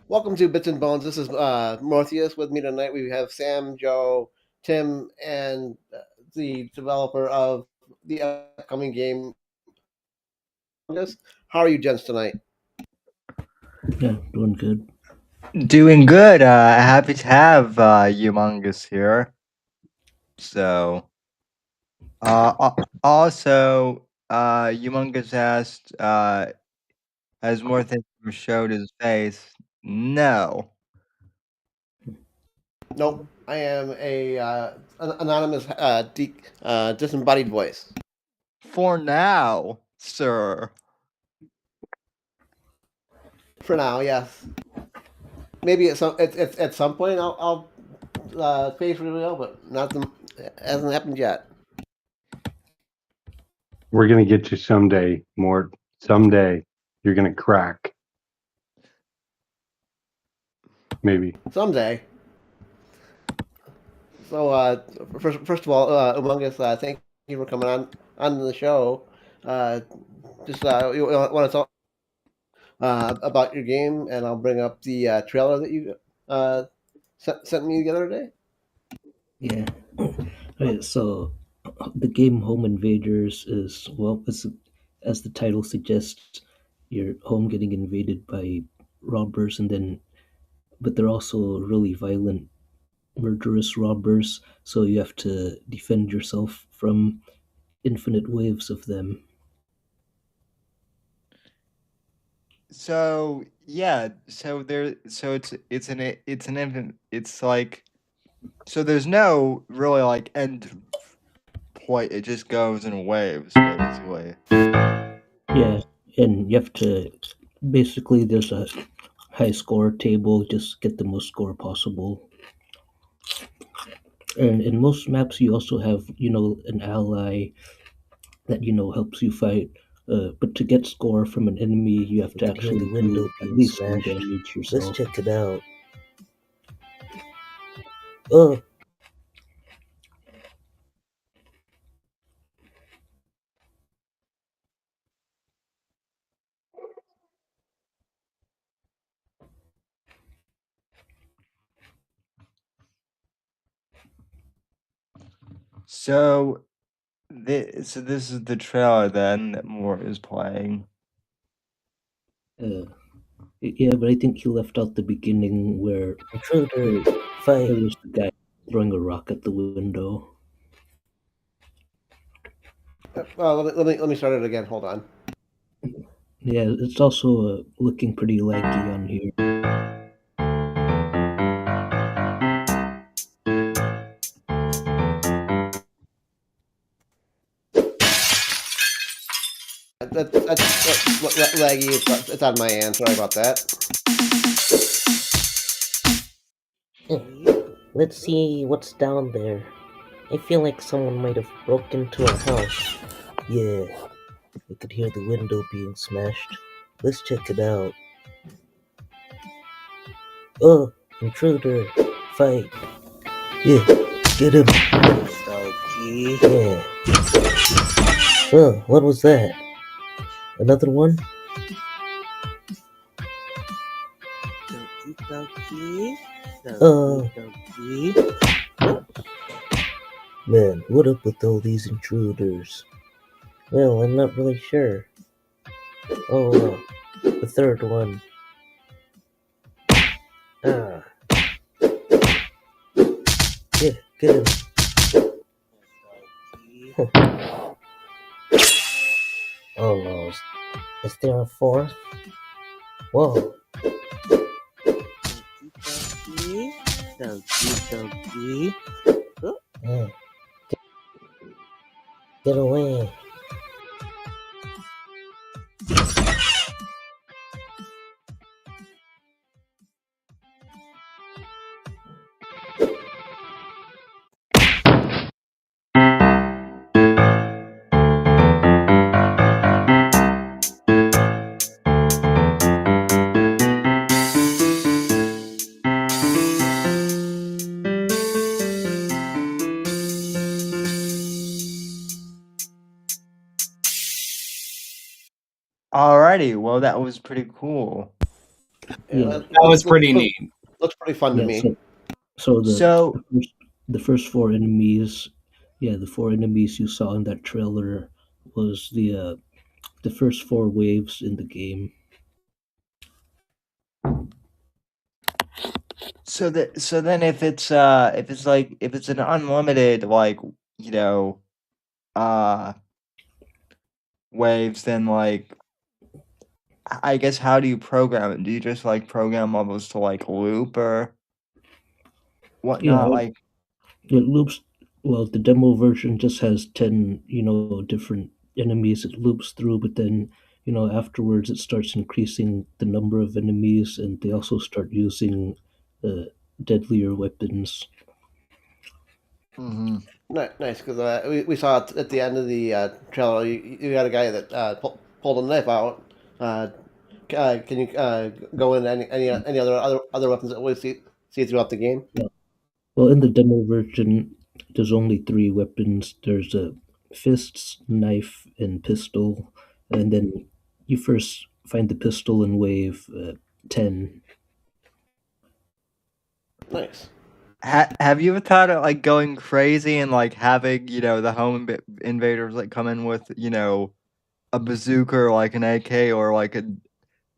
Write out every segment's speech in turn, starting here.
Welcome to Bits and Bones. This is Mortheous. With me tonight, we have Sam, Joe, Tim, and the developer of the upcoming game. How are you, gents, tonight? Yeah, doing good. Doing good. Happy to have Humongous here. So, also, Humongous asked, has more things showed his face? No. Nope. I am a an anonymous, disembodied voice. For now, sir. For now, yes. Maybe at some point I'll face reveal, but not the, hasn't happened yet. We're gonna get you someday, Mort. Someday you're gonna crack. Maybe. Someday. So, first of all, Umongus, thank you for coming on the show. Uh, just you want to talk about your game, and I'll bring up the trailer that you sent me the other day. Yeah. Right, so the game Home Invaders is, well, as the title suggests, your home getting invaded by robbers, but they're also really violent, murderous robbers, so you have to defend yourself from infinite waves of them. So yeah. So it's an infant. It's like so. There's no really like end point. It just goes in waves, basically. Yeah, and you have to, basically, there's a high score table, just get the most score possible. And in most maps, you also have, an ally that helps you fight. But to get score from an enemy, you have to You can hear actually the window do at being least some smashed. damage Let's yourself. check it out. Oh, So this is the trailer then that Mort is playing. Uh, yeah, but I think he left out the beginning where intruder, there fight. was the guy throwing a rock at the window. Let me start it again. Hold on. Yeah, it's also looking pretty laggy on here. That's laggy. It's on my end. Sorry about that. Let's see what's down there. I feel like someone might have broken into our house. Yeah, I could hear the window being smashed. Let's check it out. Oh, intruder, fight. Yeah, get him. Doggy. Yeah. Oh, what was that? Another one? Doggy. Oh. Doggy. Man, what up with all these intruders? Well, I'm not really sure. Oh, the third one. Ah. Yeah, get him. Oh no. Is there a fourth? Whoa. Doggy. Doggy. Yeah. Get away. Alrighty, well that was pretty cool. Yeah, Yeah. That was pretty neat. Looks pretty fun to Yeah. me. So So the first four enemies, yeah, the four enemies you saw in that trailer was the first four waves in the game. so then if it's like if it's an unlimited like you know uh waves, then like I guess how do you program it? Do you just like program levels to like loop or Yeah, whatnot? Like it loops. Well, the demo version just has 10, different enemies it loops through, but then, afterwards it starts increasing the number of enemies, and they also start using deadlier weapons. mhm. Nice, because we saw it at the end of the trailer. You got a guy that pulled a knife out. Can you go into any other weapons that we see throughout the game? Yeah. Well, in the demo version, there's only three weapons. There's a fists, knife, and pistol, and then you first find the pistol in wave 10. Nice. Have you ever thought of like going crazy and like having the invaders like come in with a bazooka or like an AK or like a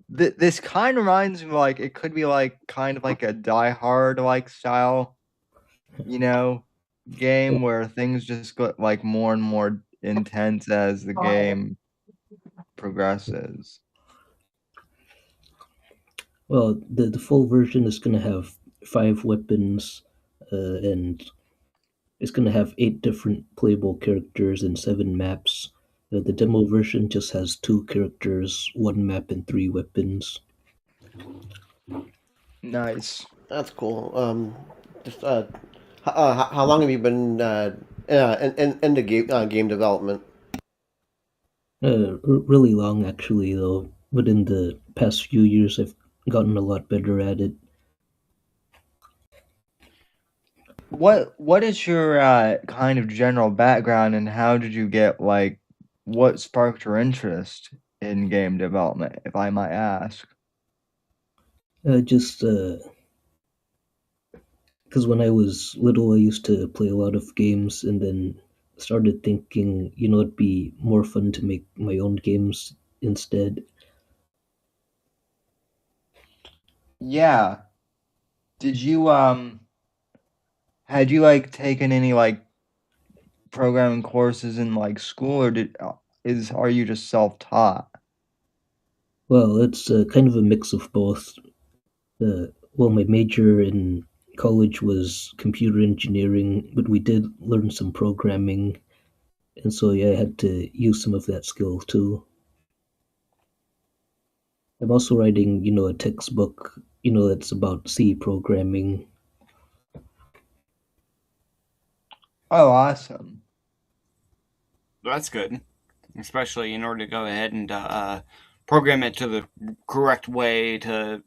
this kind of reminds me like it could be like kind of like a Die Hard like style game where things just get like more and more intense as the game progresses. Well, the full version is going to have 5 weapons, and it's going to have 8 different playable characters and 7 maps. The demo version just has 2 characters, 1 map, and 3 weapons. Nice. That's cool. Just how long have you been into game development? Really long, actually, though. But in the past few years, I've gotten a lot better at it. What is your kind of general background and how did you get like what sparked your interest in game development, if I might ask? Just because when I was little, I used to play a lot of games, and then started thinking, it'd be more fun to make my own games instead. Yeah. Did you had you like taken any like programming courses in like school or are you just self-taught? Well, it's kind of a mix of both. Well, my major in college was computer engineering, but we did learn some programming, and so yeah, I had to use some of that skill too. I'm also writing, a textbook, that's about C programming. Oh, awesome. That's good, especially in order to go ahead and program it to the correct way to,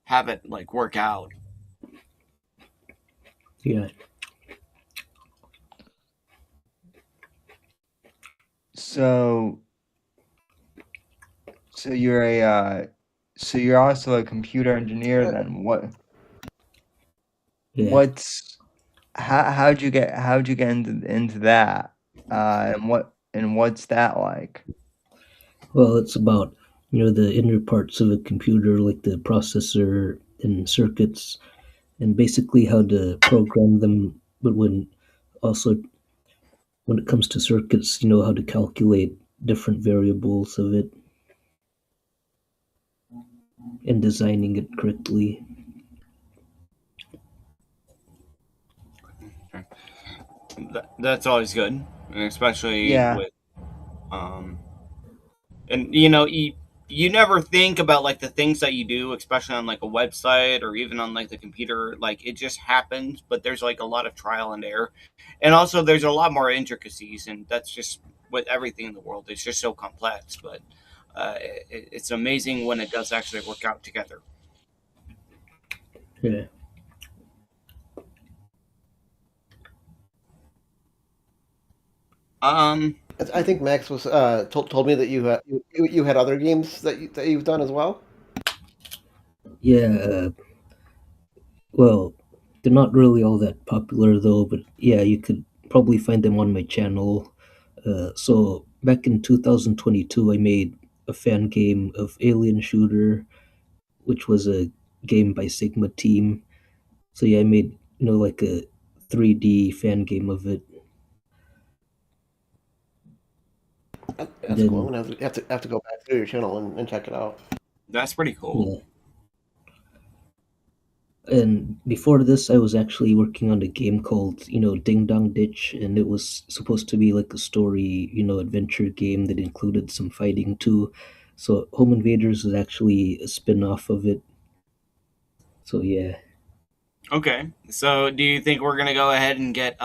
have it like work out. Yeah. So you're so you're also a computer engineer then. Yeah. What's how'd you get into that? And what's that like? Well, it's about, the inner parts of a computer, like the processor and circuits, and basically how to program them. But also when it comes to circuits, how to calculate different variables of it and designing it correctly. That's always good, especially Yeah. with and you never think about like the things that you do, especially on like a website or even on like the computer, like it just happens, but there's like a lot of trial and error, and also there's a lot more intricacies, and that's just with everything in the world, it's just so complex, but it's amazing when it does actually work out together. Yeah. I think Max was told me that you had other games that you've done as well. Yeah, well, they're not really all that popular though, but yeah, you could probably find them on my channel. So back in 2022, I made a fan game of Alien Shooter, which was a game by Sigma Team. So yeah, I made like a 3D fan game of it. That's cool. Then I'm gonna have to go back through your channel and check it out. That's pretty cool. yeah, and before this, I was actually working on a game called Ding Dong Ditch, and it was supposed to be like a story adventure game that included some fighting too. So Home Invaders was actually a spin-off of it. So yeah. Okay, so do you think we're gonna go ahead and get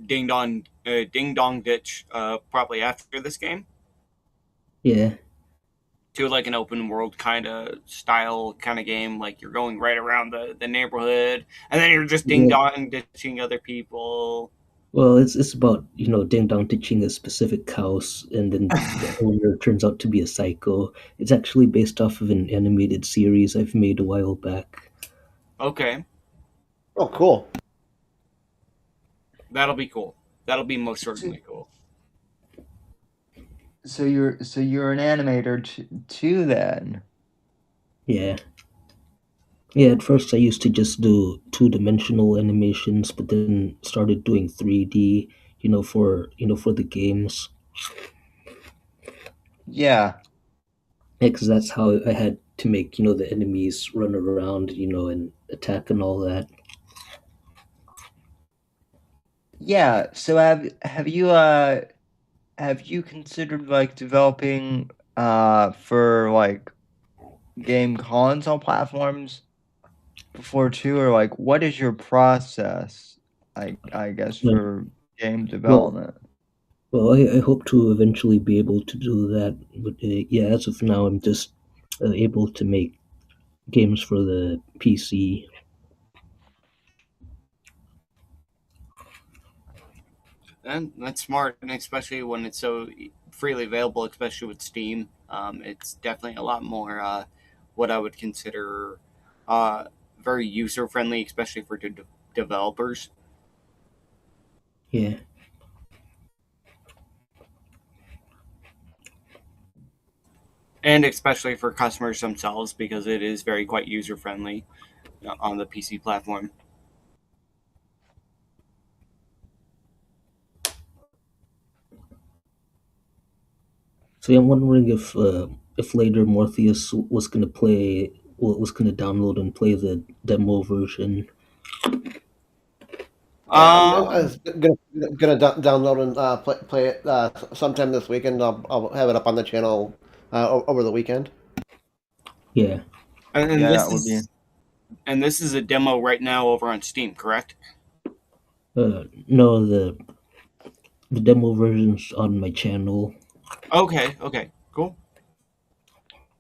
Ding Dong Ditch probably after this game Yeah. to like an open world kind of style kind of game, like you're going right around the neighborhood and then you're just ding Yeah. dong ditching other people. Well, it's about Ding Dong ditching a specific house, and then the owner turns out to be a psycho. It's actually based off of an animated series I've made a while back. Okay, Oh, cool. that'll be cool. That'll be most certainly cool. So you're an animator too then. Yeah. Yeah, at first I used to just do two-dimensional animations, but then started doing 3D, for the games. Yeah. Because that's how I had to make, the enemies run around, and attack and all that. Yeah. So have you considered like developing for like game console platforms before too, or like what is your process? I guess Yeah. for game development. Well, I hope to eventually be able to do that, but yeah, as of now, I'm just able to make games for the PC. And that's smart, and especially when it's so freely available, especially with Steam. It's definitely a lot more what I would consider very user friendly, especially for developers. Yeah. And especially for customers themselves, because it is very quite user friendly on the PC platform. So yeah, I'm wondering if later Mortheous was gonna download and play the demo version. Yeah, I'm Um, gonna download and play it sometime this weekend. I'll have it up on the channel over the weekend. Yeah. and Yeah, this that would be. is and this is a demo right now over on Steam, correct? No, the demo version's on my channel. Okay, cool.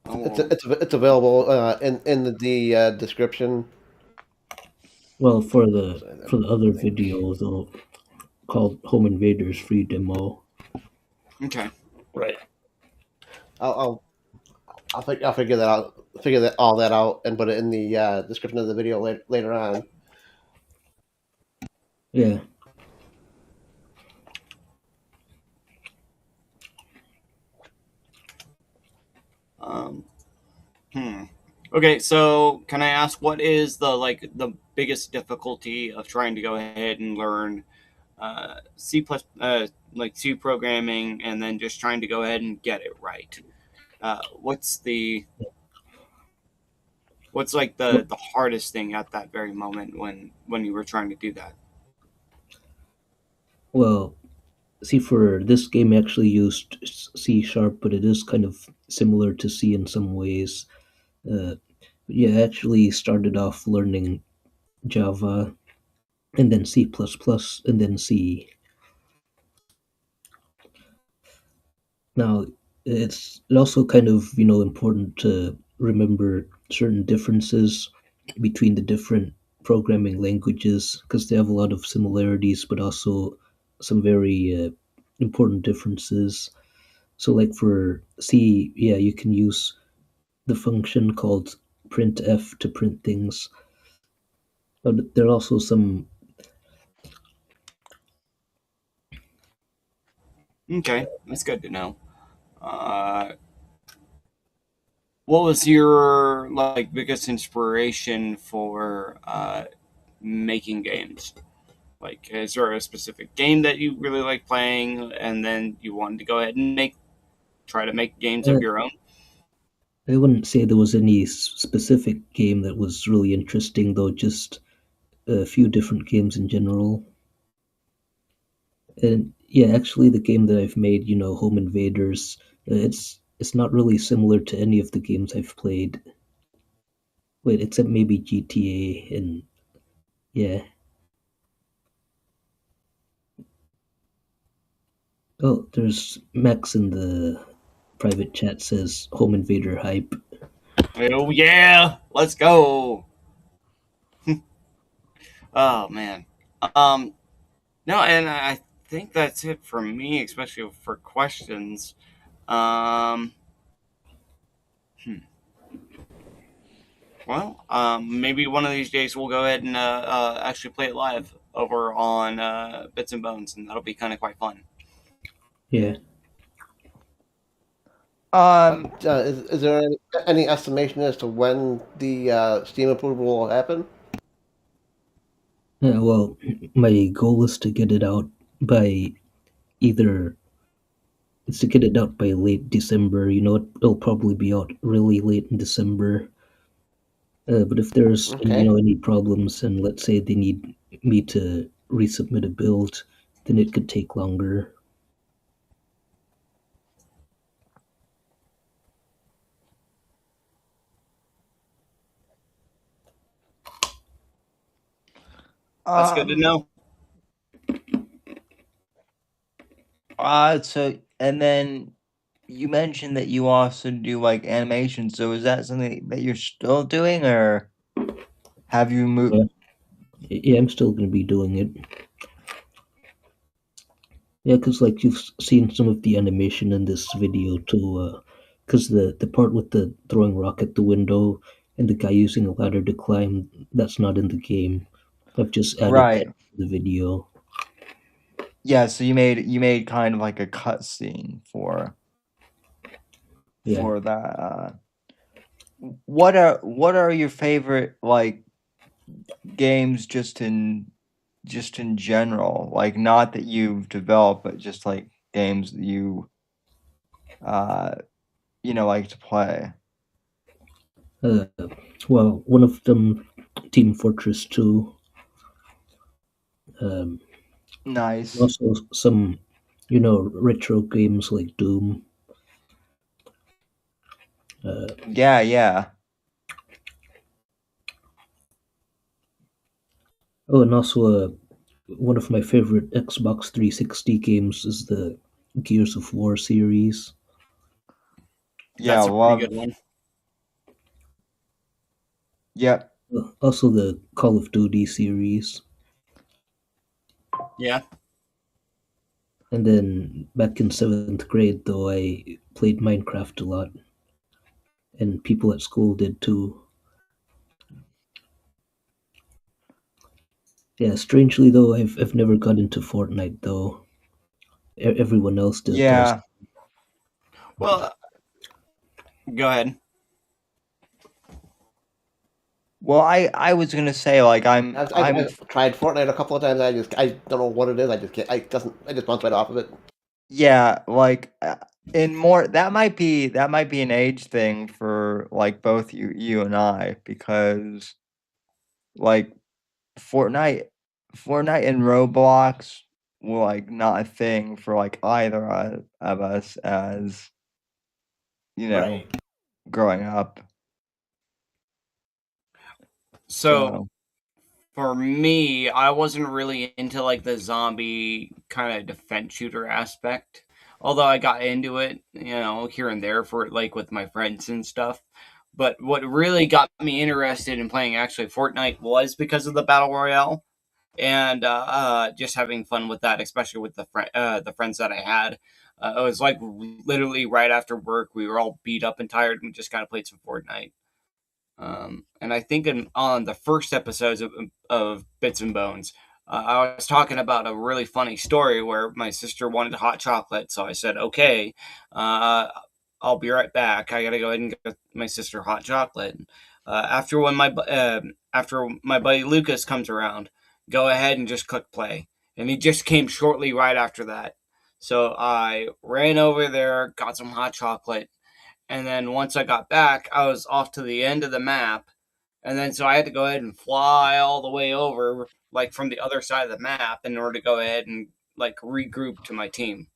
It's available in the description. Well, for the other video though, called Home Invaders free demo. Okay. Right. I'll figure that out. Figure all that out and put it in the description of the video later on. Yeah. Um, Okay, so can I ask what is the biggest difficulty of trying to go ahead and learn C plus like C programming and then just trying to go ahead and get it right? What's like the hardest thing at that very moment when you were trying to do that? Well, see, for this game, I actually used C sharp, but it is kind of similar to C in some ways. Yeah, I actually started off learning Java, and then C++, and then C. Now, it's also kind of important to remember certain differences between the different programming languages because they have a lot of similarities, but also some very important differences. So, like for C, yeah, you can use the function called printf to print things. But there are also some. Okay, that's good to know. What was your like biggest inspiration for making games? Like, is there a specific game that you really like playing, and then you wanted to go ahead and try to make games Uh, of your own? I wouldn't say there was any specific game that was really interesting, though. Just a few different games in general. And yeah, actually, the game that I've made, Home Invaders, it's not really similar to any of the games I've played. Wait, except maybe GTA and yeah. Oh, there's Max in the private chat says Home Invader hype. Oh yeah, let's go. Oh man. No, and I think that's it for me, especially for questions. Um, well, maybe one of these days we'll go ahead and actually play it live over on Bits and Bones, and that'll be kind of quite fun. Yeah. Is there any estimation as to when the Steam approval will happen? Yeah, well, my goal is to get it out by either it's to get it out by late December. It'll probably be out really late in December. But if there's Okay. any problems, and let's say they need me to resubmit a build, then it could take longer. That's good to know. So and then you mentioned that you also do like animation. So is that something that you're still doing, or have you moved? Yeah, I'm still going to be doing it. Yeah, because like you've seen some of the animation in this video too. Because the part with the throwing rock at the window and the guy using a ladder to climb, that's not in the game. I've just added Right. that to the video. Yeah. So you made kind of like a cutscene for Yeah. that. What are your favorite like games just in general? Like not that you've developed, but just like games that you like to play. Well, one of them, Team Fortress 2. Nice. Also some, retro games like Doom. Yeah. Oh, and also one of my favorite Xbox 360 games is the Gears of War series. Yeah, That's a pretty good one. Yep. Also the Call of Duty series. Yeah. And then back in 7th grade, though, I played Minecraft a lot. And people at school did too. Yeah, strangely though, I've never got into Fortnite though. Everyone else does. Yeah. Well, go ahead. Well, I was gonna say like I'm I've tried Fortnite a couple of times. I don't know what it is. I just can't. I just bounce right off of it. yeah, like in more that might be an age thing for like both you and I, because like Fortnite and Roblox were like not a thing for like either of us as Right. growing up. So for me, I wasn't really into like the zombie kind of defense shooter aspect. Although I got into it, here and there for like with my friends and stuff. But what really got me interested in playing actually Fortnite was because of the battle royale and just having fun with that, especially with the friends that I had. It was like literally right after work. We were all beat up and tired, and we just kind of played some Fortnite. And I think on the first episodes of Bits and Bones, I was talking about a really funny story where my sister wanted hot chocolate, so I said, "Okay, I'll be right back. I gotta go ahead and get my sister hot chocolate." After my buddy Lucas comes around, go ahead and just click play, and he just came shortly right after that. So I ran over there, got some hot chocolate, and then once I got back, I was off to the end of the map. And then so I had to go ahead and fly all the way over, like from the other side of the map, in order to go ahead and like regroup to my team.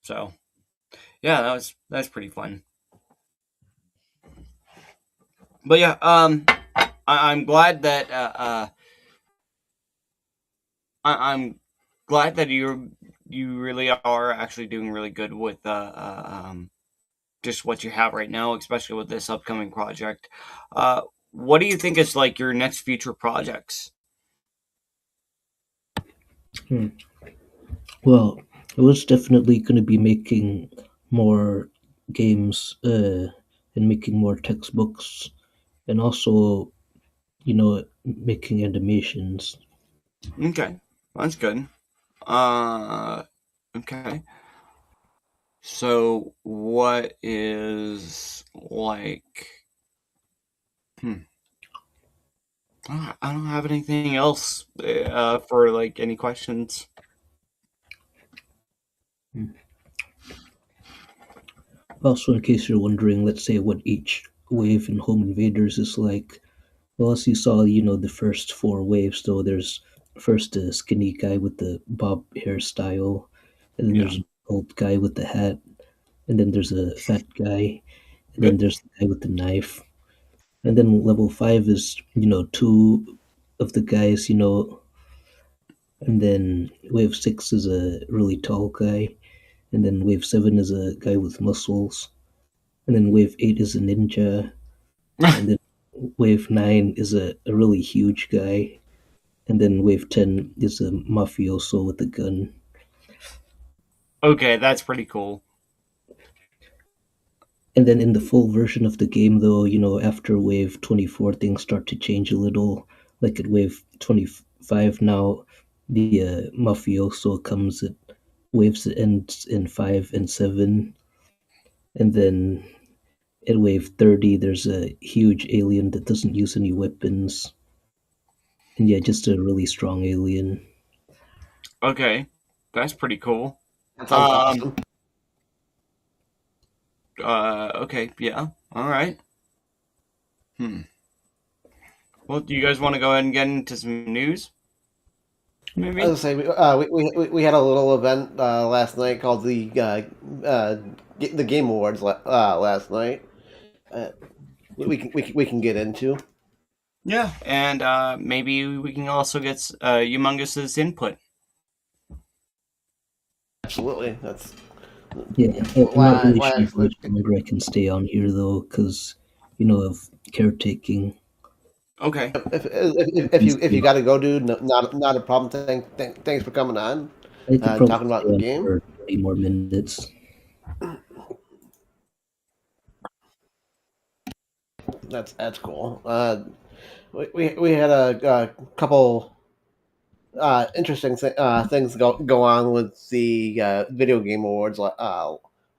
So yeah, that's pretty fun. But yeah, I'm glad that I'm glad that you really are actually doing really good with just what you have right now, especially with this upcoming project. What do you think is like your next future projects? Well, I was definitely going to be making more games and making more textbooks, and also, making animations. Okay, that's good. Okay. So what is like? I don't have anything else for like any questions. Also, in case you're wondering, let's say what each wave in Home Invaders is like. Well, as you saw, the first four waves, though, there's first a skinny guy with the bob hairstyle, and then Yeah. there's an old guy with the hat, and then there's a fat guy, and then there's the guy with the knife. And then level 5 is, two of the guys, and then wave 6 is a really tall guy, and then wave 7 is a guy with muscles, and then wave 8 is a ninja, and then wave 9 is a really huge guy, and then wave 10 is a mafioso with a gun. Okay, that's pretty cool. And then in the full version of the game, though, after wave 24, things start to change a little. Like at wave 25 now, the mafioso comes at waves that ends in 5 and 7. And then at wave 30, there's a huge alien that doesn't use any weapons. And yeah, just a really strong alien. Okay, that's pretty cool. That sounds awesome. Okay, yeah, all right. Well, do you guys want to go ahead and get into some news? Maybe. I was gonna say we had a little event last night called the Game Awards last night. We can get into. Yeah, and maybe we can also get Humongus's input. Absolutely, that's Yeah, I'm not really sure how much longer I can stay on here, though, because, of caretaking. Okay. If you got to go, dude, not a problem. Thanks for coming on. I could probably Talking about stay the on game. for 20 more minutes. That's cool. We had a couple interesting things go on with the Video Game Awards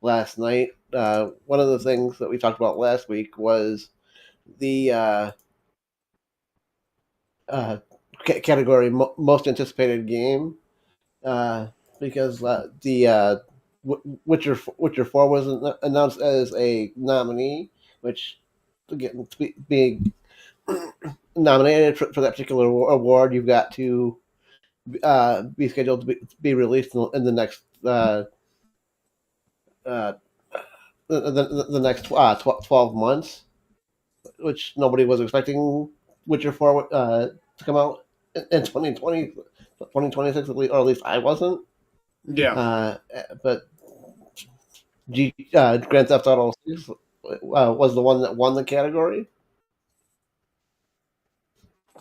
last night. One of the things that we talked about last week was the category most anticipated game, because the Witcher 4 was announced as a nominee, which again, being nominated for that particular award, you've got to be scheduled to be released in the next the next 12 months, which nobody was expecting Witcher 4 to come out in 2026, or at least I wasn't. Yeah. But Grand Theft Auto 6 was the one that won the category,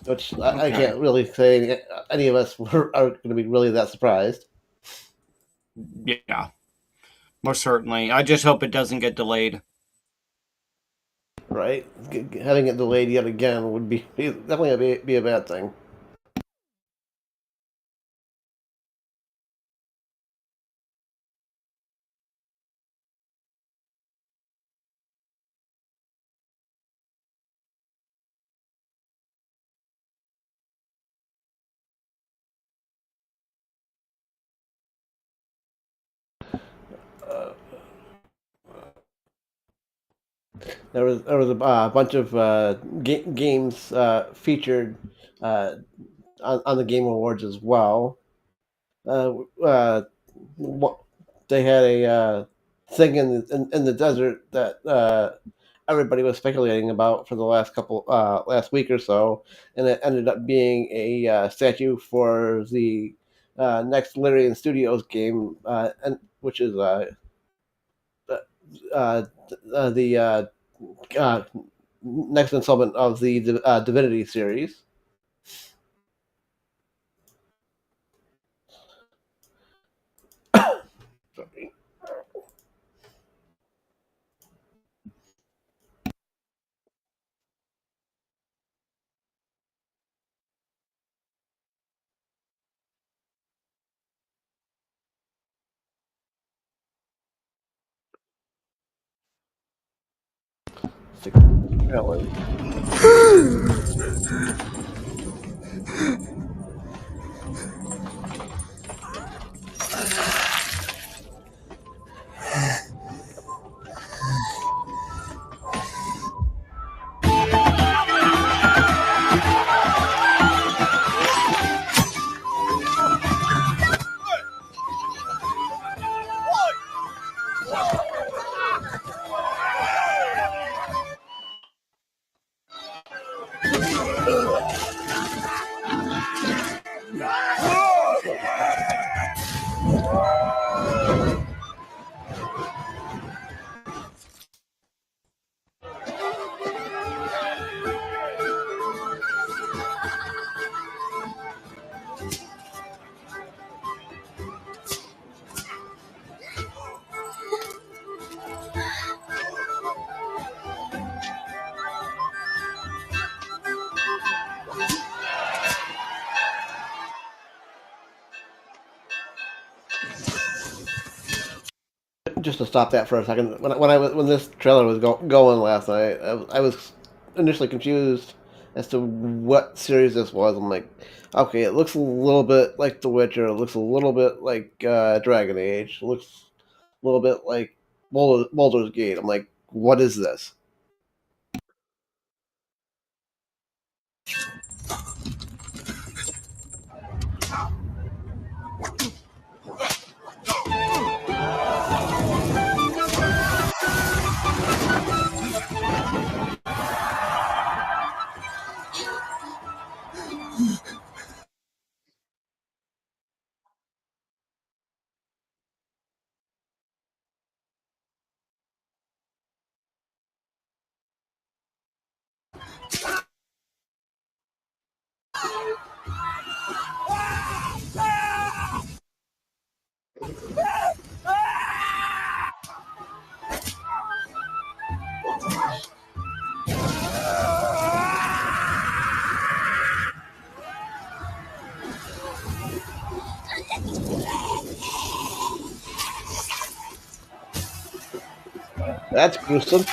which I can't really say any of us are going to be really that surprised. Yeah, most certainly. I just hope it doesn't get delayed. Right? Having it delayed yet again would definitely be a bad thing. Uh, there was a bunch of games featured on the Game Awards as well. Uh, uh, what, they had a thing in the desert that everybody was speculating about for the last week or so, and it ended up being a statue for the next Larian Studios game, and which is uh, the uh, next installment of the Divinity series. Really. Just to stop that for a second, when this trailer was going last night, I was initially confused as to what series this was. I'm like, okay, it looks a little bit like The Witcher. It looks a little bit like Dragon Age. It looks a little bit like Baldur's Gate. I'm like, what is this? That's gruesome.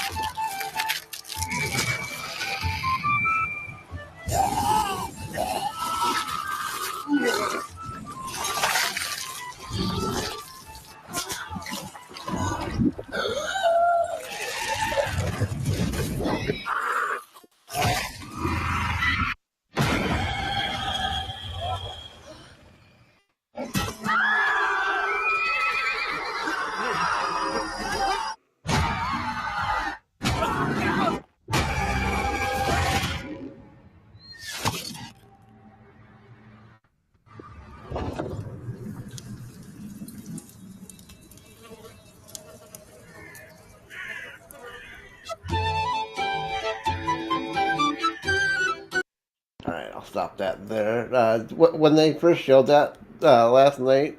All right, I'll stop that there. When they first showed that last night,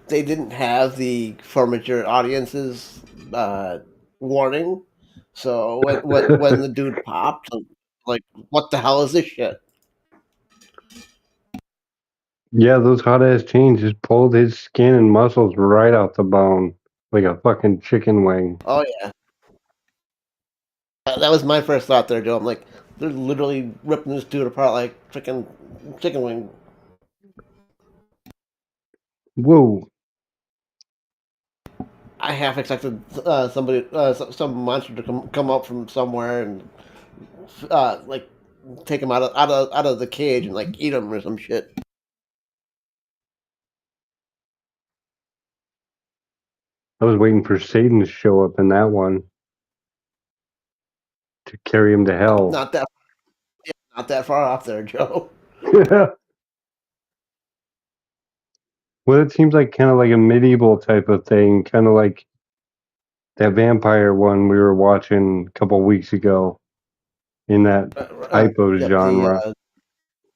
they didn't have the for mature audiences warning. So when the dude popped, I'm like, what the hell is this shit? Yeah, those hot ass chains just pulled his skin and muscles right out the bone like a fucking chicken wing. Oh yeah, that was my first thought there, Joe. I'm like, they're literally ripping this dude apart like freaking chicken wing. Whoa. I half expected some monster to come up from somewhere and like take him out of the cage and like eat him or some shit. I was waiting for Satan to show up in that one to carry him to hell. Not that far off there, Joe. Well, it seems like kind of like a medieval type of thing, kind of like that vampire one we were watching a couple weeks ago in that type of Yep, genre.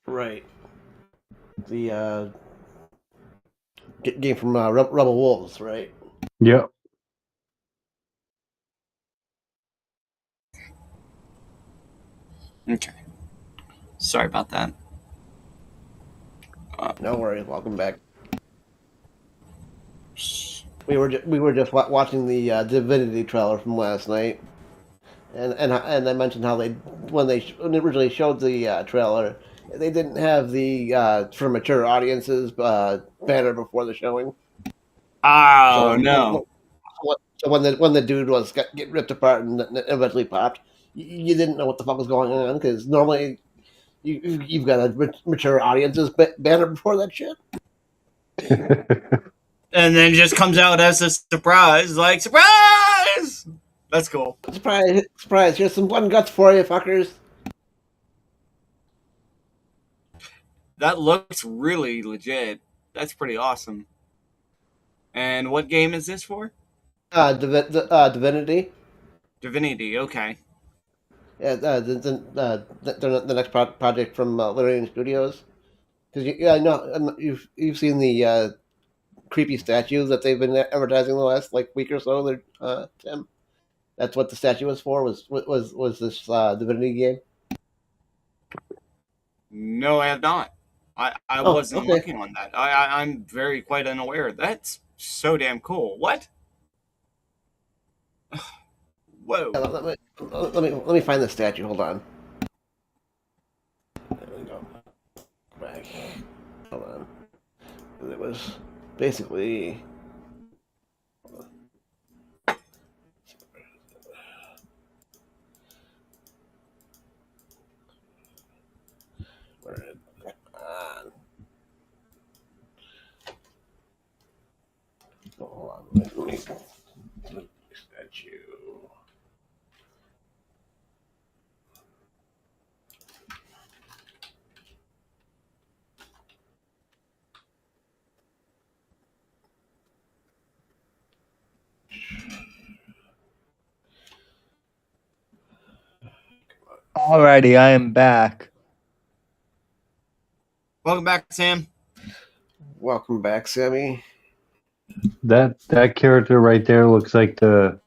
Right. The game from Rebel Wolves, right? Yep. Okay. Sorry about that. No worries. Welcome back. We were just watching the Divinity trailer from last night, and I mentioned how when they originally showed the trailer, they didn't have the for mature audiences banner before the showing. Oh no! So when the dude was getting ripped apart and eventually popped, you didn't know what the fuck was going on because normally you've got a mature audiences banner before that shit. And then just comes out as a surprise, like surprise. That's cool. Surprise! Here's some blood and guts for you, fuckers. That looks really legit. That's pretty awesome. And what game is this for? Divinity. Divinity. Okay. Yeah, the next project from Larian Studios. Because I know you've seen the creepy statues that they've been advertising the last like week or so. There, Tim. That's what the statue was for. Was this Divinity game? No, I have not. I Oh, wasn't okay. looking on that. I'm very quite unaware. That's so damn cool. What? Whoa. Yeah, let me find the statue. Hold on. There we go. Back. Hold on. It was basically. Where it, hold on. Let me statue. Alrighty, I am back. Welcome back, Sam. Welcome back, Sammy. That character right there looks like the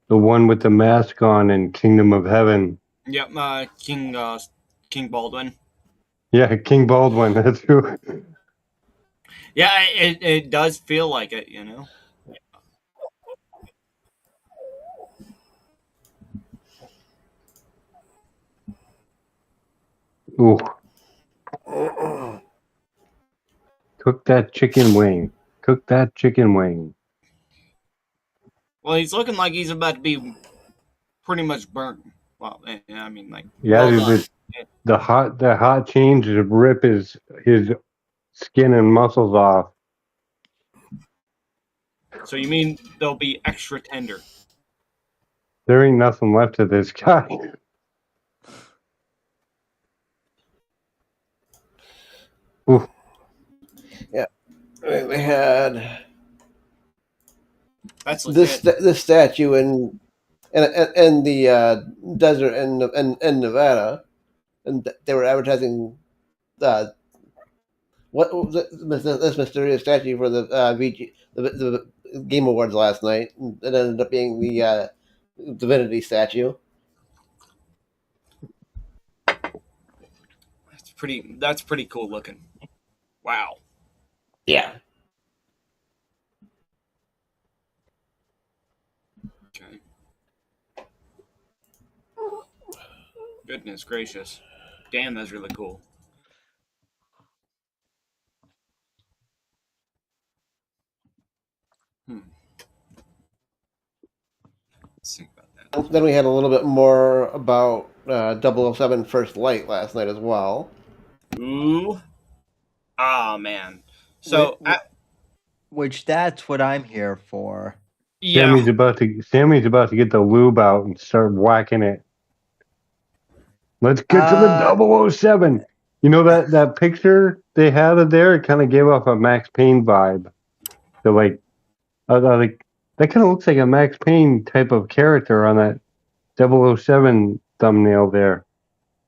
one with the mask on in Kingdom of Heaven. Yep, King Baldwin. Yeah, King Baldwin. That's who. Yeah, it does feel like it, you know. Ooh. Cook that chicken wing. Cook that chicken wing. Well, he's looking like he's about to be pretty much burnt. Well, I mean, like, Yeah, well dude, done. the hot change to rip his skin and muscles off. So you mean they'll be extra tender? There ain't nothing left of this guy. Ooh. Yeah, they had That's legit. this statue in the desert in Nevada, and they were advertising what was this mysterious statue for the the Game Awards last night? It ended up being the Divinity statue. That's pretty cool looking. Wow. Yeah. Okay. Goodness gracious. Damn, that's really cool. Let's think about that. Then we had a little bit more about 007 First Light last night as well. Ooh. Ah, man. So, Which that's what I'm here for. yeah. Sammy's about to get the lube out and start whacking it. Let's get to the 007. You know that picture they had of there? It kind of gave off a Max Payne vibe. So like that kind of looks like a Max Payne type of character on that 007 thumbnail there.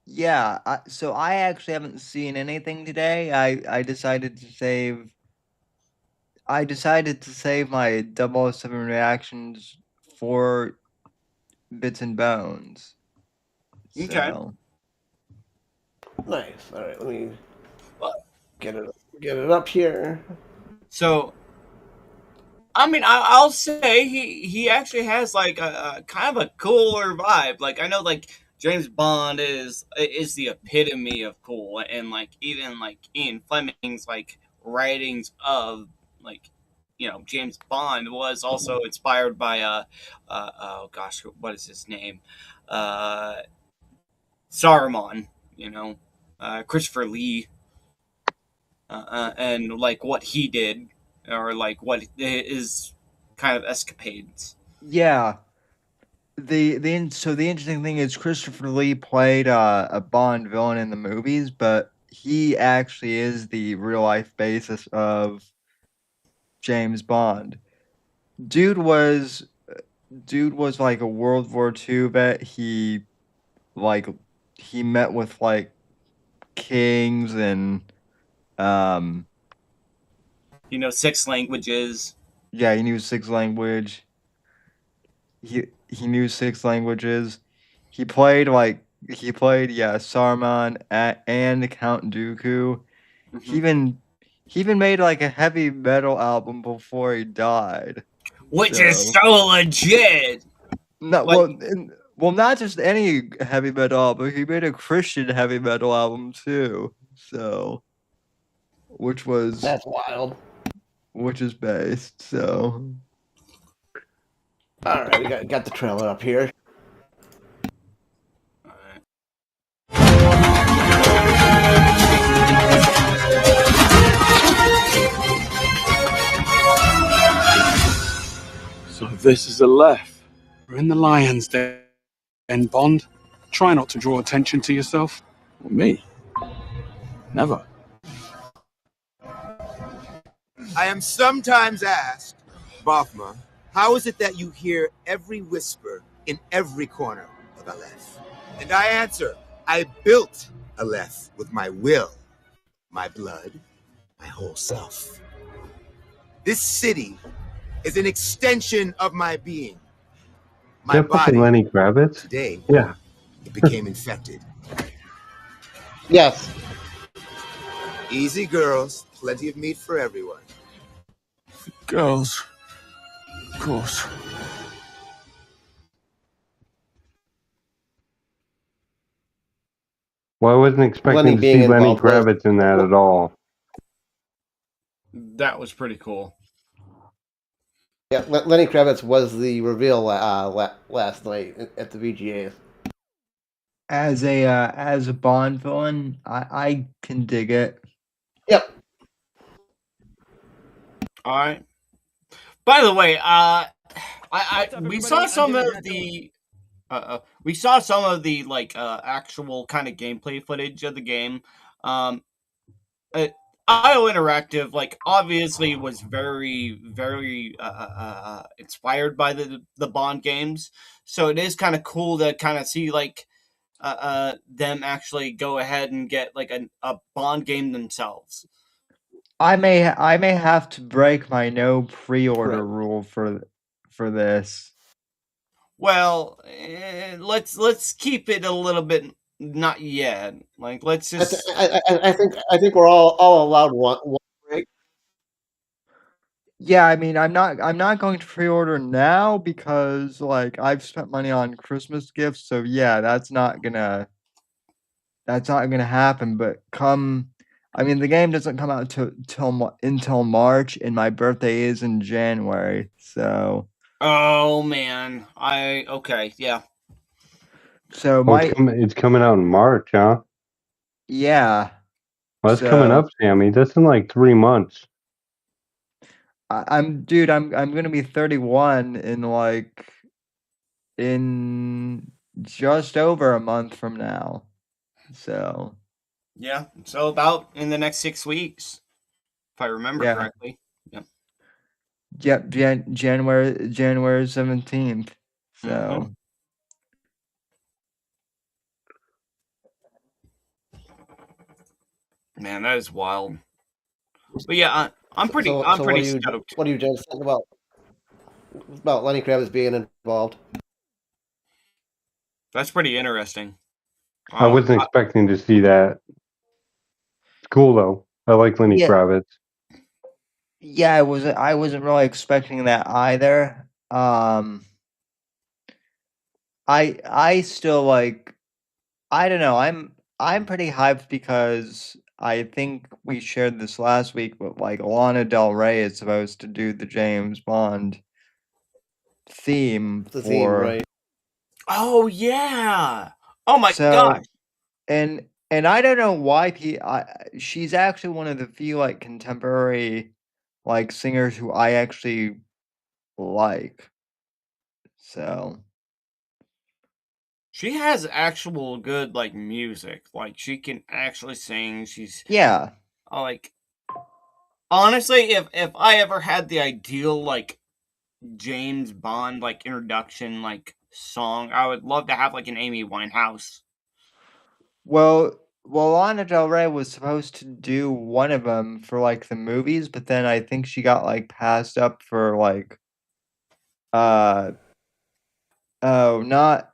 Yeah, so I actually haven't seen anything today. I decided to save my 007 reactions for Bits and Bones. Okay. So, Nice. All right, let me get it up here. So, I mean, I'll say he actually has like a kind of a cooler vibe. Like I know like James Bond is the epitome of cool, and like even like Ian Fleming's like writings of like James Bond was also inspired by oh gosh, what is his name, Saruman, Christopher Lee, and like what he did, or like what his kind of escapades. yeah. So the interesting thing is Christopher Lee played a Bond villain in the movies, but he actually is the real life basis of James Bond. Dude was like a World War II vet. He met with like kings and He knows 6 languages. yeah, he knew 6 language. He knew 6 languages. He played Saruman and Count Dooku. He even made like a heavy metal album before he died, which is so legit. No, Like- well, not just any heavy metal album. He made a Christian heavy metal album too. So, That's wild. which is based. So, All right, we got the trailer up here. So this is Aleph. We're in the lion's den, Bond. Try not to draw attention to yourself. Or me. Never. I am sometimes asked, Bothma, how is it that you hear every whisper in every corner of Aleph? And I answer, I built Aleph with my will, my blood, my whole self. This city is an extension of my being. My Is that fucking body, Lenny Kravitz? today, Yeah. it became infected. Yes. Easy, girls. Plenty of meat for everyone. Girls. Of course. Well, I wasn't expecting Lenny to being see Lenny involved was- Kravitz in that at all. That was pretty cool. Yeah, Lenny Kravitz was the reveal last night at the VGAs. as a Bond villain, I can dig it. Yep. All right. By the way, we saw some of the like actual kind of gameplay footage of the game. IO Interactive, like, obviously was very, very inspired by the Bond games, so it is kind of cool to kind of see like them actually go ahead and get like a Bond game themselves. I may have to break my no pre-order Right. rule for this. Well, let's keep it a little bit not yet. Like let's I, th- just I think we're all allowed one break. Yeah, I mean, I'm not going to pre-order now because like I've spent money on Christmas gifts, so yeah, that's not gonna happen. But I mean, the game doesn't come out until March, and my birthday is in January, so Oh man. Okay, yeah. so Oh, my it's coming out in March, huh? yeah, Well, that's coming so up, Sammy. That's in like 3 months. I'm gonna be 31 in just over a month from now, so Yeah. So about in the next 6 weeks, if I remember yeah. correctly. Yeah. Yep, January 17th. Mm-hmm. So, Man, that is wild. But yeah, I'm So pretty stoked. what do you just think about Lenny Kravitz being involved? That's pretty interesting. I wasn't expecting to see that. It's cool though. I like Lenny yeah, Kravitz. yeah, I wasn't really expecting that either. I still I don't know. I'm pretty hyped because I think we shared this last week, but like Lana Del Rey is supposed to do the James Bond theme The theme, for right? Oh yeah. Oh my so gosh. and I don't know why she's actually one of the few like contemporary like singers who I actually like. So She has actual good like music. Like she can actually sing. She's yeah. like honestly, if I ever had the ideal like James Bond like introduction like song, I would love to have like an Amy Winehouse. Well, Lana Del Rey was supposed to do one of them for like the movies, but then I think she got like passed up for like uh oh not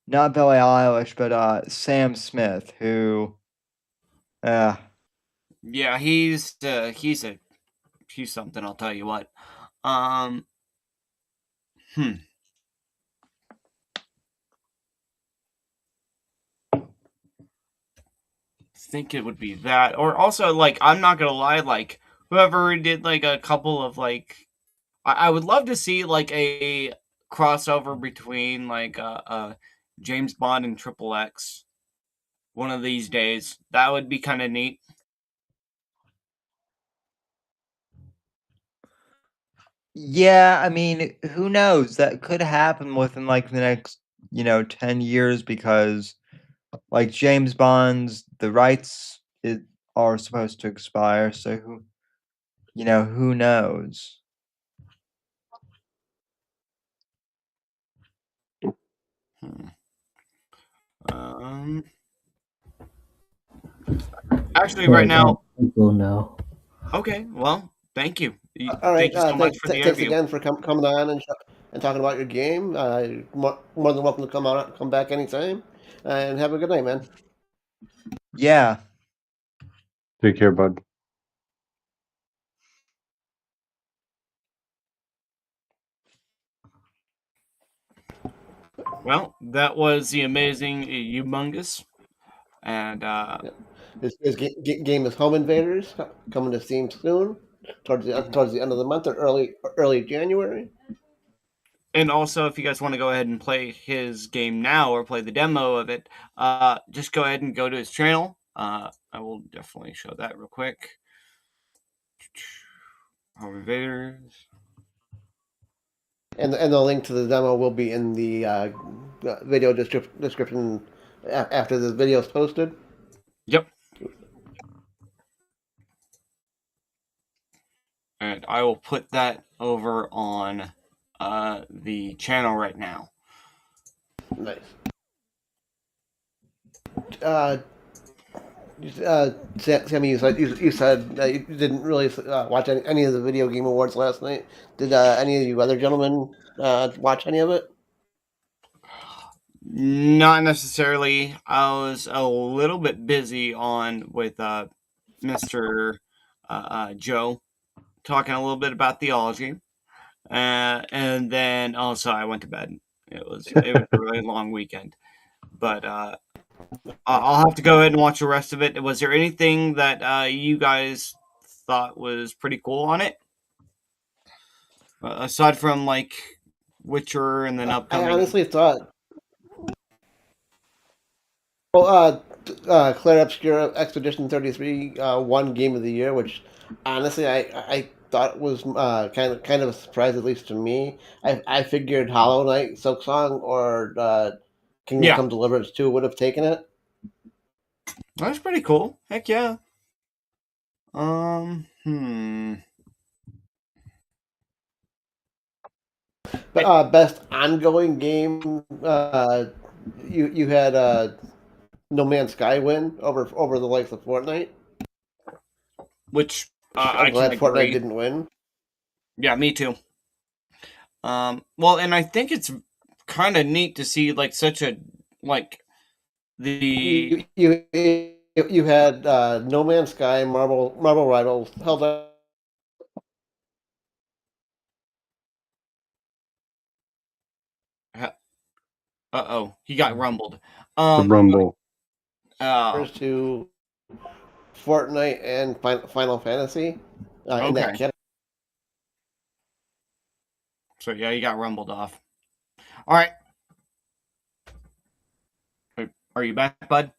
Billie Eilish, but Sam Smith, who uh Yeah, he's something, I'll tell you what. Um hmm. Think it would be that. Or also like I'm not gonna lie, like whoever did like a couple of like I would love to see like a crossover between like James Bond and Triple X one of these days. That would be kind of neat. yeah, I mean, who knows? That could happen within like the next, 10 years because like James Bond's the rights are supposed to expire, so who knows? Hmm. Um, actually, right Right, now. I'll go now. Okay, well, thank you. All right. Thank you so much for the Thanks interview. again for coming on and talking about your game. More than welcome to come back anytime, and have a good night, man. Yeah. Take care, bud. Well, that was the amazing Humongous, and His game is Home Invaders, coming to Steam soon, towards the end of the month or early January. and also if you guys want to go ahead and play his game now or play the demo of it, just go ahead and go to his channel. I will definitely show that real quick. Home Invaders. And the link to the demo will be in the video description after the video is posted. Yep. And I will put that over on the channel right now. Nice. Uh, Sammy, you said you didn't really watch any of the video game awards last night. Did any of you other gentlemen watch any of it? Not necessarily. I was a little bit busy on with Mr. Joe talking a little bit about theology, and then also I went to bed. It was a really long weekend, but I'll have to go ahead and watch the rest of it. Was there anything that you guys thought was pretty cool on it, aside from like Witcher and then I upcoming? honestly thought. Well, Claire Obscura Expedition 33 won Game of the Year, which honestly I thought was kind of a surprise, at least to me. I figured Hollow Knight, Silksong, or Kingdom Yeah, Come Deliverance 2 would have taken it. that's pretty cool. Heck yeah. Hmm. But best ongoing game, you had No Man's Sky win over the likes of Fortnite. Which I'm I can glad Fortnite agree. didn't win. Yeah, me too. Well, and I think it's kind of neat to see like such a like the You had No Man's Sky, Marvel Rivals held up. he got rumbled. The Rumble. To Fortnite and Final Fantasy in that Okay. category. So yeah, he got rumbled off. All right. Are you back, bud?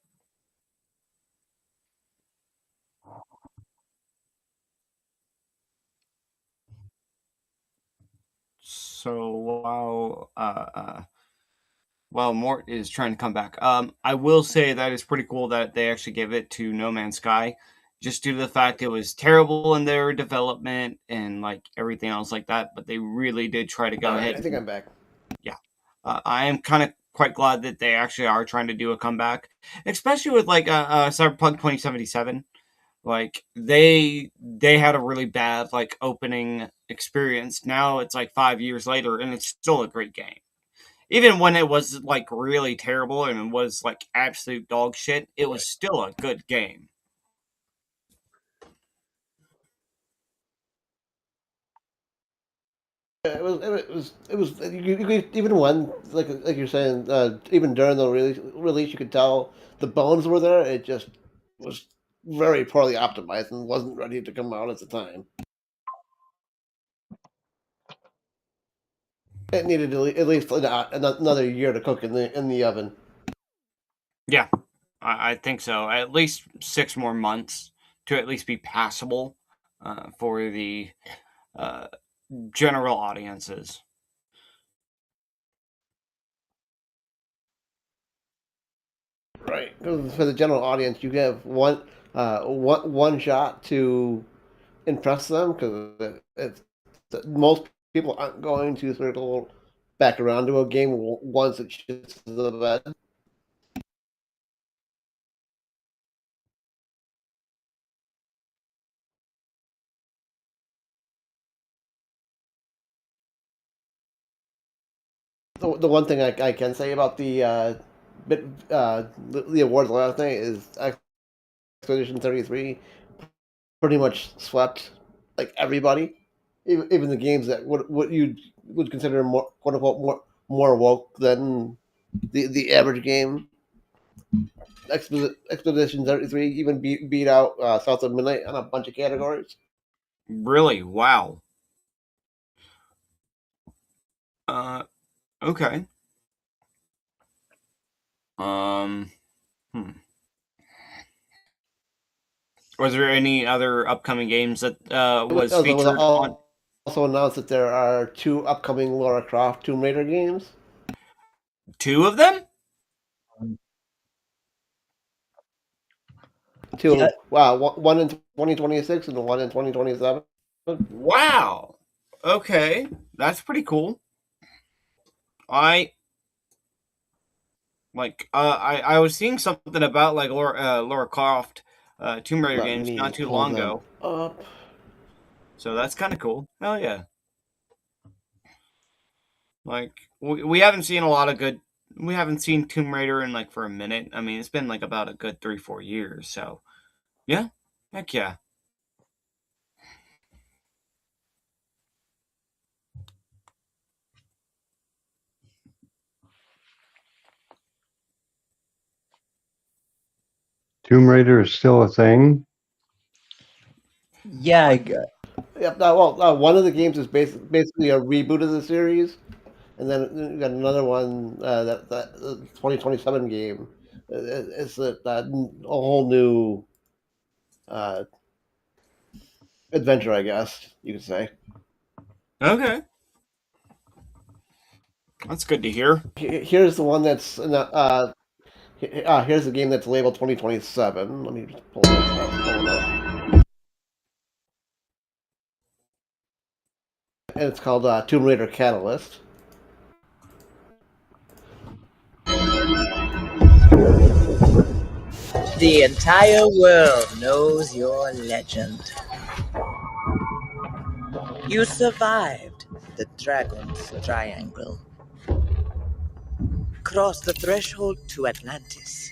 So while Mort is trying to come back, I will say that it's pretty cool that they actually gave it to No Man's Sky, just due to the fact it was terrible in their development and like everything else like that. But they really did try to go ahead. I think I'm back. Yeah, I am kind of quite glad that they actually are trying to do a comeback, especially with like Cyberpunk 2077. Like they had a really bad like opening experience. Now it's like 5 years later, and it's still a great game. Even when it was like really terrible and it was like absolute dog shit, it was still a good game. Even when like you're saying, even during the release, you could tell the bones were there. It just was very poorly optimized and wasn't ready to come out at the time. It needed at least another year to cook in the oven. Yeah, I think so. At least 6 more months to at least be passable for the uh, general audiences. Right. For the general audience, you have one shot to impress them because most people aren't going to circle back around to a game once it shits the bed. The one thing I can say about the awards last night is Expedition 33 pretty much swept like everybody, even the games that what you would consider more quote unquote more woke than the average game. Expedition 33 even beat out South of Midnight on a bunch of categories. Really? Wow. Okay. Um. Hmm. Was there any other upcoming games that was It featured on? also announced that there are 2 upcoming Lara Croft Tomb Raider games. 2 of them? Yeah. One in 2026 and one in 2027. Wow. Okay, that's pretty cool. I like. I was seeing something about like Laura Croft Tomb Raider Let games me not too pull long them ago. up. So that's kind of cool. Hell yeah. Like, we haven't seen a lot of good. We haven't seen Tomb Raider in like for a minute. I mean, it's been like about a good 3-4 years. So, yeah. Heck yeah. Tomb Raider is still a thing. Yeah, Yep. One of the games is basically a reboot of the series, and then you got another one that 2027 game. It's a whole new uh, adventure, I guess you could say. Okay. That's good to hear. Here's the one that's here's the game that's labeled 2027. Let me just pull it up. And it's called Tomb Raider Catalyst. The entire world knows your legend. You survived the Dragon's Triangle. Crossed the threshold to Atlantis.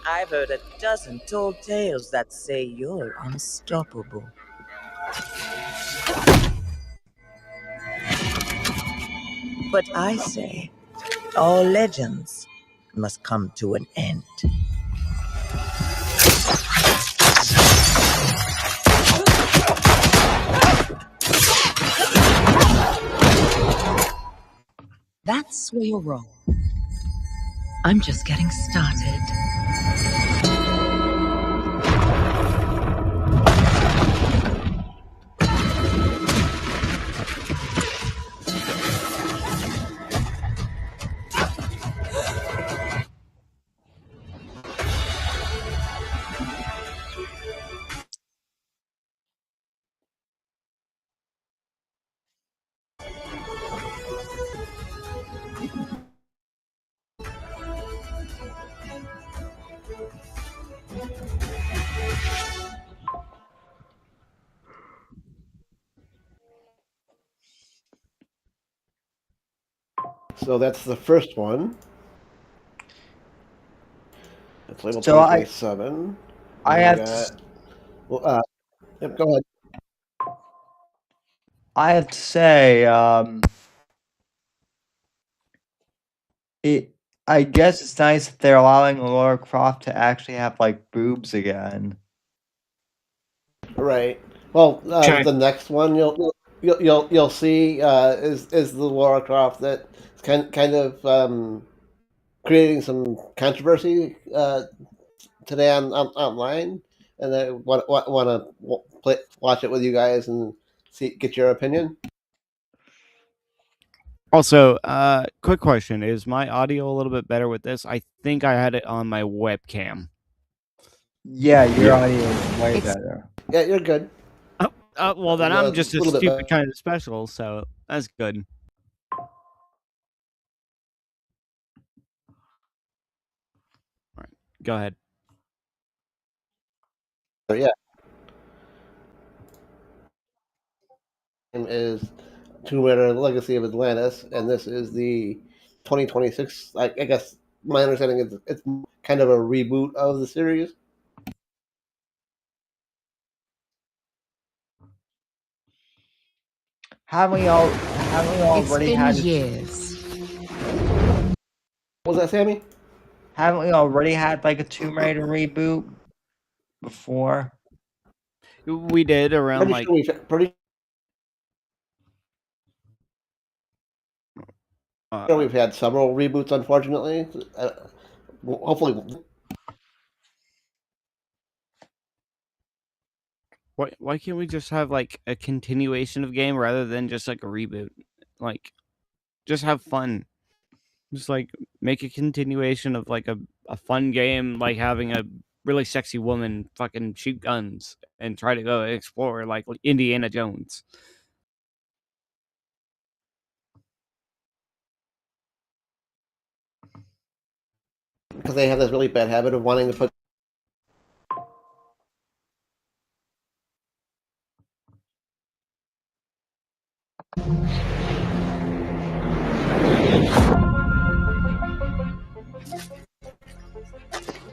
I've heard a dozen tall tales that say you're unstoppable. But I say, all legends must come to an end. That's where you're wrong. I'm just getting started. So that's the first one. It's labeled So 2027. I And have we to, got, well, yep, go ahead. I have to say, it. I guess it's nice that they're allowing Laura Croft to actually have like boobs again. Right. Well, Okay. the next one you'll see is the Lara Croft that's kind of creating some controversy today online, and I want to watch it with you guys and get your opinion. Also, quick question: is my audio a little bit better with this? I think I had it on my webcam. Yeah, your Yeah. audio is way better. Yeah, you're good. Well, then A I'm just a little bit stupid better. kind of special, so that's good. All right, go ahead. Yeah. Is Tomb Raider: Legacy of Atlantis, and this is the 2026. I guess my understanding is it's kind of a reboot of the series. Haven't we already had years. What was that, Sammy? haven't we already had like a Tomb Raider reboot before? We did around Pretty sure we've had several reboots. Unfortunately, hopefully. why can't we just have like a continuation of game rather than just like a reboot? Like, just have fun. Just like make a continuation of like a fun game, like having a really sexy woman fucking shoot guns and try to go explore like Indiana Jones. Because they have this really bad habit of wanting to put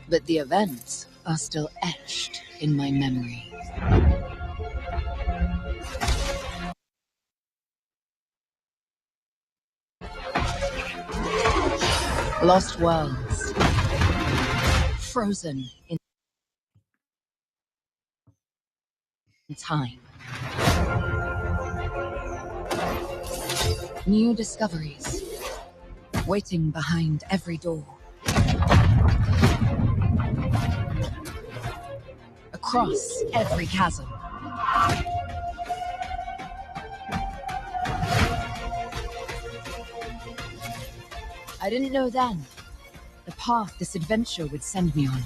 but the events are still etched in my memory. Lost worlds, frozen in time. New discoveries, waiting behind every door. Across every chasm. I didn't know then the path this adventure would send me on.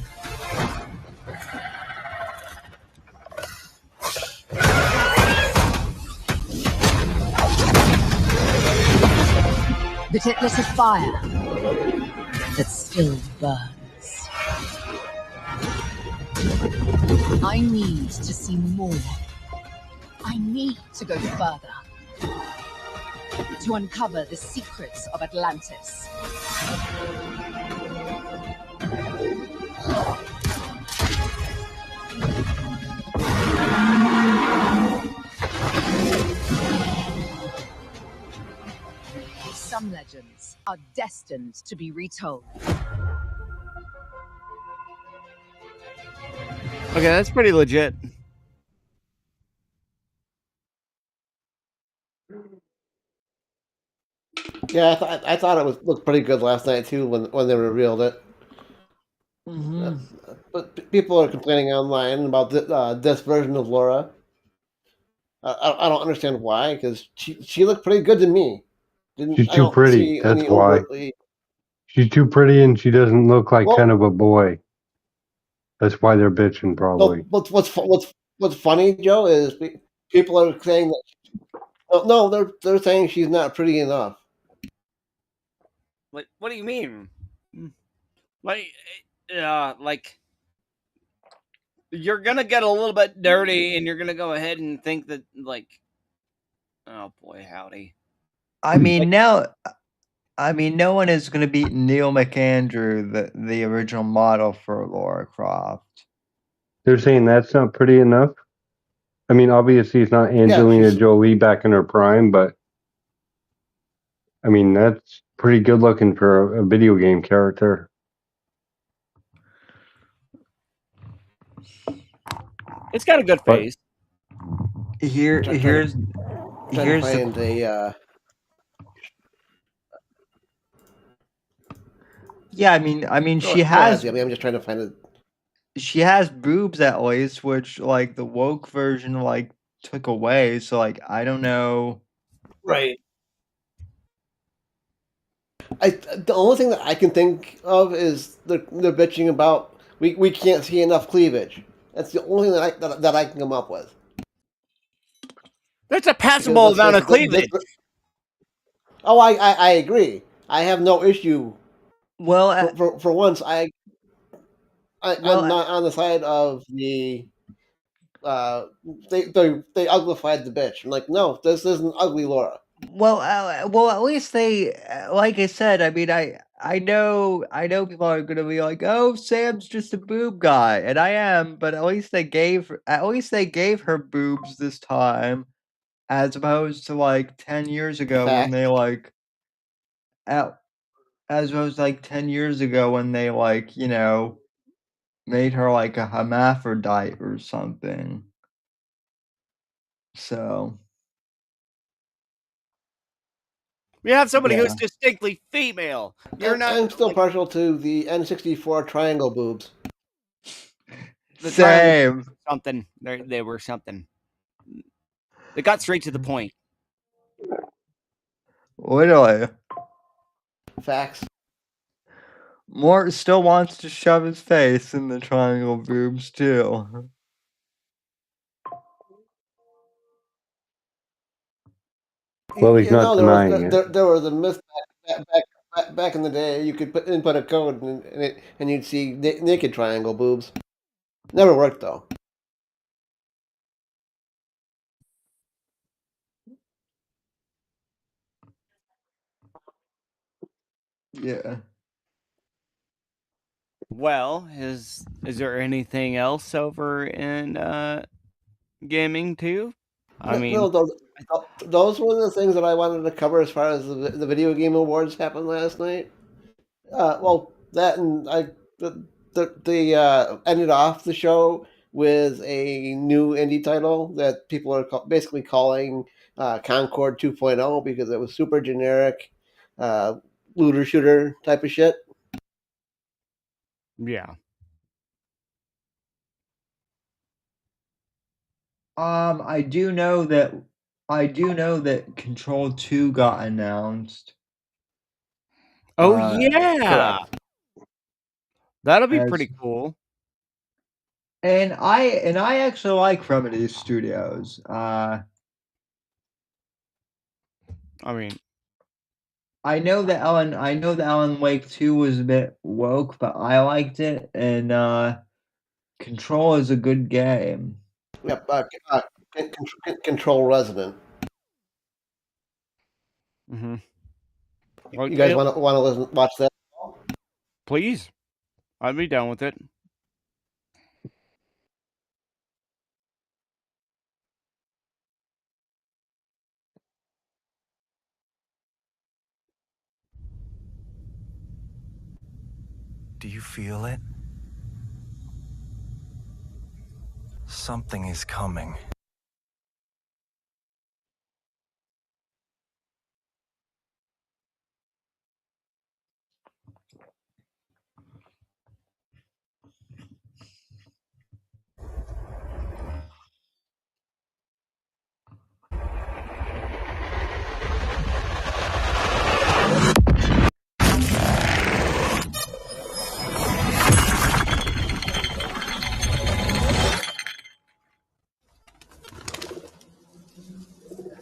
But it lit a fire that still burns. I need to see more. I need to go further. To uncover the secrets of Atlantis. Some legends are destined to be retold. Okay, that's pretty legit. Yeah, I thought it was looked pretty good last night too when they revealed it. But people are complaining online about this version of Laura. I don't understand why, because she looked pretty good to me. She's I too don't pretty. see That's any why. overtly. She's too pretty and she doesn't look like kind Well, of a boy. That's why they're bitching, probably. no. What's funny, Joe, is people are saying that. No, they're saying she's not pretty enough. What do you mean? Like, like you're gonna get a little bit dirty, and you're gonna go ahead and think that, like, oh boy, howdy. I mean, now, no one is going to beat Neil McAndrew, the original model for Laura Croft. They're saying that's not pretty enough. I mean, obviously it's not Angelina Jolie back in her prime, but I mean that's pretty good looking for a video game character. It's got a good But face. Here's Trying to find a. Yeah, I mean, Go she has. ahead, I'm just trying to find it. She has boobs at least, which like the woke version like took away. So like I don't know. Right. The only thing that I can think of is they're bitching about we can't see enough cleavage. That's the only thing that I can come up with. That's a passable amount of cleavage. Oh, I agree. I have no issue. Well, for once, I'm not on the side of the they uglified the bitch. I'm like, no, this isn't ugly, Laura. Well, at least they, like I said. I mean, I know people are gonna be like, "Oh, Sam's just a boob guy," and I am. But at least they gave her boobs this time, as opposed to like 10 years ago when they like, as opposed to like 10 years ago when they like made her like a hermaphrodite or something. So. We have somebody Yeah. who's distinctly female. You're not. I'm still partial to the N64 triangle boobs. The Same. Something. They were something. They got straight to the point. Literally. Facts. Mort still wants to shove his face in the triangle boobs too. Well, he's not denying it. There was a myth back in the day. You could input a code and you'd see naked triangle boobs. Never worked though. Yeah. Well, is there anything else over in gaming too? I mean, No, those were the things that I wanted to cover as far as the video game awards happened last night. Well, that and ended off the show with a new indie title that people are basically calling Concord 2.0 because it was super generic, looter shooter type of shit. yeah. I do know that Control 2 got announced. Oh Uh, yeah, that'll be as pretty cool. and I actually like Remedy Studios. I mean, I know that Alan Wake 2 was a bit woke, but I liked it, and Control is a good game. Yep, Control Resident. mm-hmm. You guys want to listen, watch that? Please, I'd be down with it. Do you feel it? Something is coming.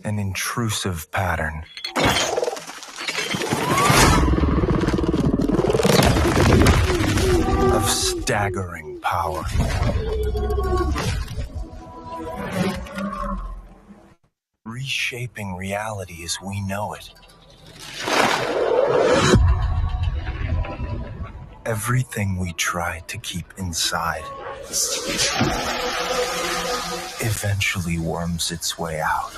An intrusive pattern. Of staggering power. Reshaping reality as we know it. Everything we try to keep inside eventually worms its way out.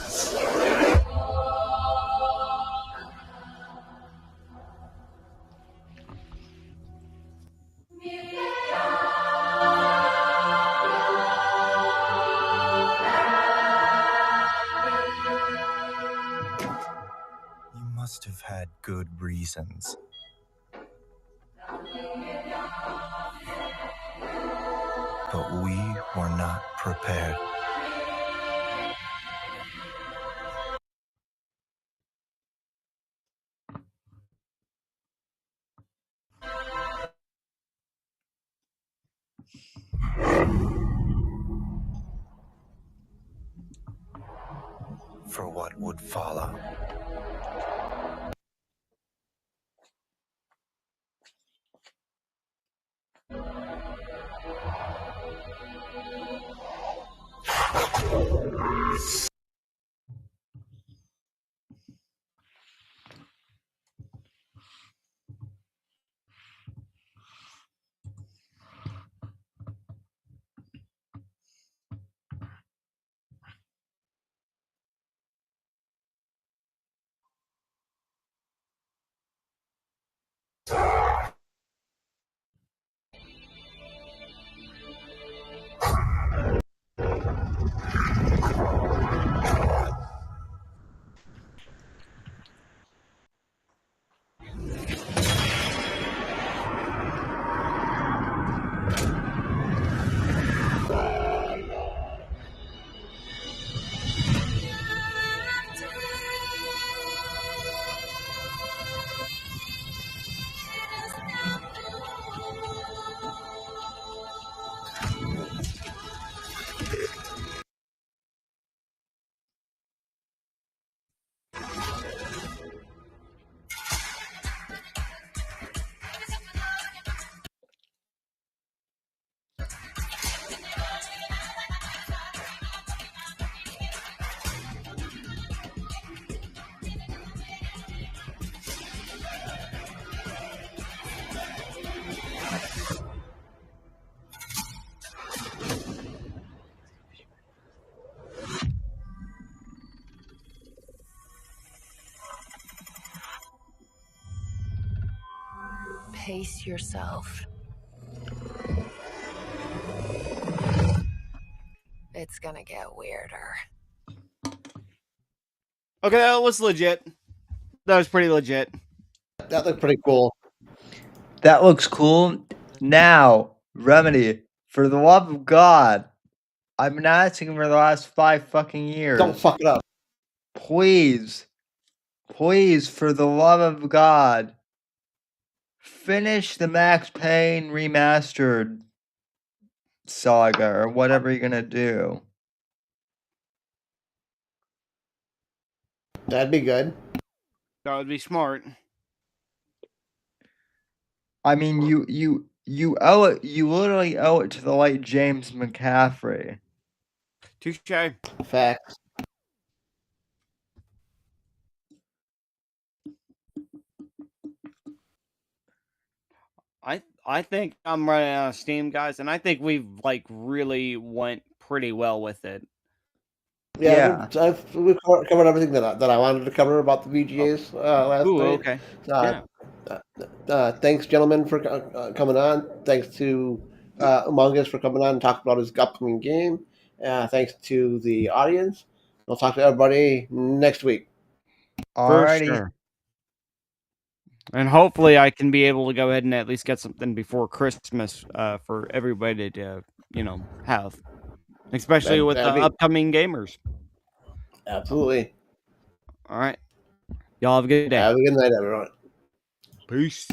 You must have had good reasons. But we were not prepared. For what would follow. Pace yourself. It's gonna get weirder. Okay, that was legit. That was pretty legit. That looked pretty cool. That looks cool. Now, Remedy, for the love of God, I've been asking for the last 5 fucking years. Don't fuck it up. Please, for the love of God, finish the Max Payne remastered saga or whatever you're gonna do. That'd be good. That would be smart. I mean, you owe it. You literally owe it to the late James McCaffrey. Touche. Facts. I think I'm running out of steam, guys, and I think we've like really went pretty well with it. Yeah. We've covered everything that I wanted to cover about the VGAs last Ooh, night. okay. Thanks, gentlemen, for coming on. Thanks to Umongus for coming on and talking about his upcoming game. Thanks to the audience. We'll talk to everybody next week. Alrighty. For sure. And hopefully I can be able to go ahead and at least get something before Christmas for everybody to, have. Especially with the upcoming gamers. Absolutely. All right. Y'all have a good day. Have a good night, everyone. Peace.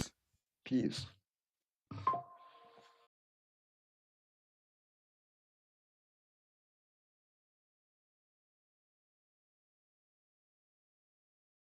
Peace.